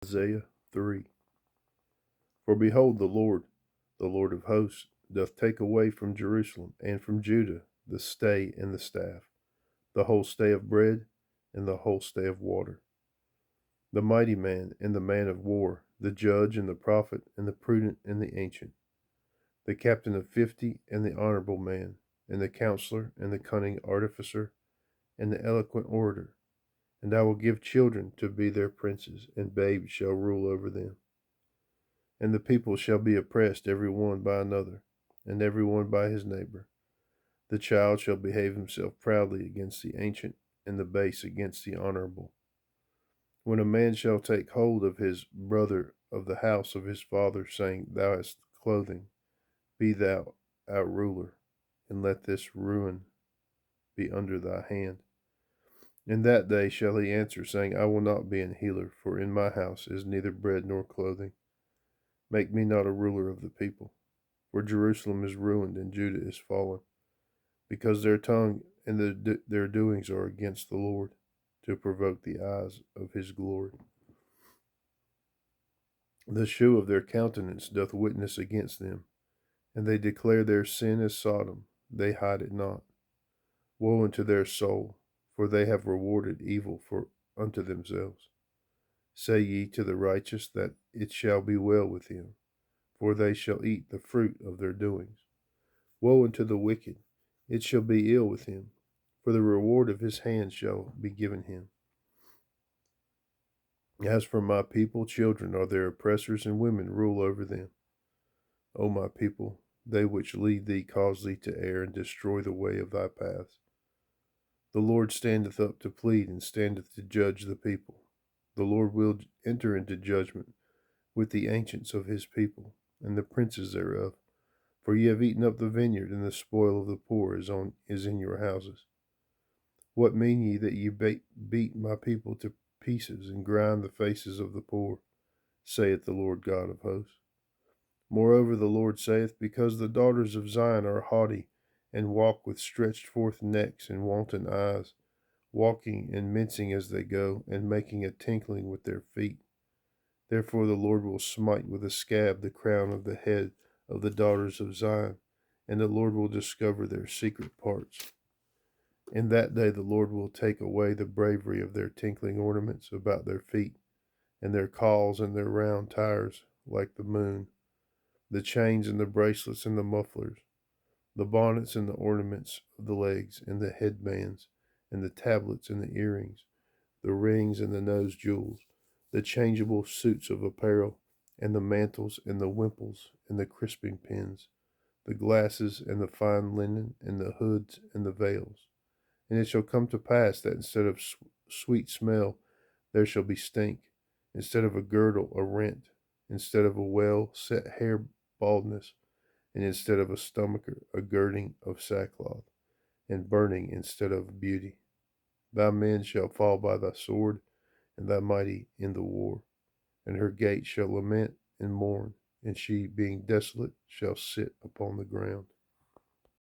Isaiah 3. For behold, the Lord of hosts, doth take away from Jerusalem and from Judah the stay and the staff, the whole stay of bread and the whole stay of water, the mighty man and the man of war, the judge and the prophet and the prudent and the ancient, the captain of 50 and the honorable man, and the counselor and the cunning artificer and the eloquent orator. And I will give children to be their princes, and babes shall rule over them. And the people shall be oppressed every one by another, and every one by his neighbor. The child shall behave himself proudly against the ancient, and the base against the honorable. When a man shall take hold of his brother of the house of his father, saying, Thou hast clothing, be thou our ruler, and let this ruin be under thy hand. In that day shall he answer, saying, I will not be an healer, for in my house is neither bread nor clothing. Make me not a ruler of the people. For Jerusalem is ruined and Judah is fallen, because their tongue and their doings are against the Lord, to provoke the eyes of his glory. The shew of their countenance doth witness against them, and they declare their sin as Sodom, they hide it not. Woe unto their soul, for they have rewarded evil for unto themselves. Say ye to the righteous that it shall be well with him, for they shall eat the fruit of their doings. Woe unto the wicked, it shall be ill with him, for the reward of his hand shall be given him. As for my people, children are their oppressors, and women rule over them. O my people, they which lead thee cause thee to err, and destroy the way of thy paths. The Lord standeth up to plead, and standeth to judge the people. The Lord will enter into judgment with the ancients of his people, and the princes thereof. For ye have eaten up the vineyard, and the spoil of the poor is in your houses. What mean ye that ye beat my people to pieces, and grind the faces of the poor, saith the Lord God of hosts? Moreover, the Lord saith, Because the daughters of Zion are haughty, and walk with stretched forth necks and wanton eyes, walking and mincing as they go, and making a tinkling with their feet. Therefore the Lord will smite with a scab the crown of the head of the daughters of Zion, and the Lord will discover their secret parts. In that day the Lord will take away the bravery of their tinkling ornaments about their feet, and their cauls and their round tires like the moon, the chains and the bracelets and the mufflers, the bonnets and the ornaments of the legs, and the headbands, and the tablets and the earrings, the rings and the nose jewels, the changeable suits of apparel, and the mantles and the wimples and the crisping pins, the glasses and the fine linen, and the hoods and the veils. And it shall come to pass that instead of sweet smell, there shall be stink, instead of a girdle, a rent, instead of a well set hair, baldness, and instead of a stomacher, a girding of sackcloth, and burning instead of beauty. Thy men shall fall by thy sword, and thy mighty in the war. And her gate shall lament and mourn, and she, being desolate, shall sit upon the ground.